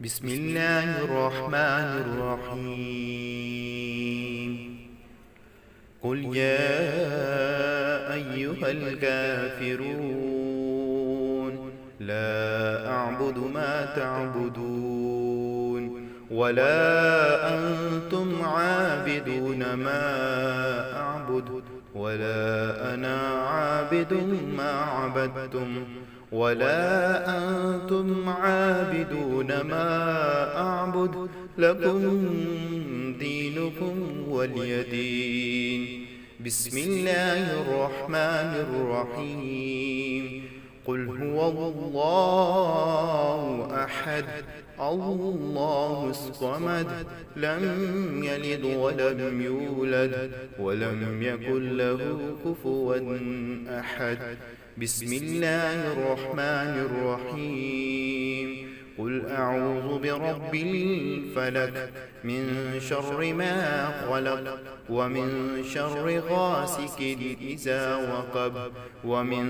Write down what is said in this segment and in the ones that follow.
بسم الله الرحمن الرحيم. قل يا أيها الكافرون لا أعبد ما تعبدون ولا أنتم عابدون ما أعبد ولا أنا عابد ما عبدتم ولا أنتم عابدون ما أعبد لكم دينكم ولي دين. بسم الله الرحمن الرحيم. قل هو الله أحد الله الصمد لم يلد ولم يولد ولم يكن له كفوا أحد. بسم الله الرحمن الرحيم. قل أعوذ برب الفلق من شر ما خلق ومن شر غاسق إذا وقب ومن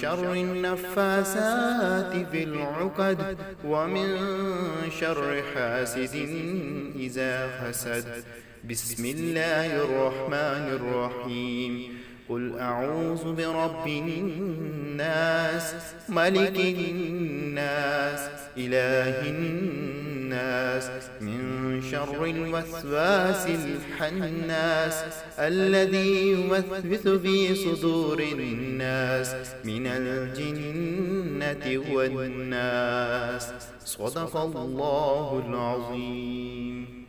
شر النفاسات في العقد ومن شر حاسد إذا حسد. بسم الله الرحمن الرحيم. قل أعوذ برب الناس ملك الناس إله الناس من شر الوسواس الخناس الذي يوسوس في صدور الناس من الجنة والناس. صدق الله العظيم.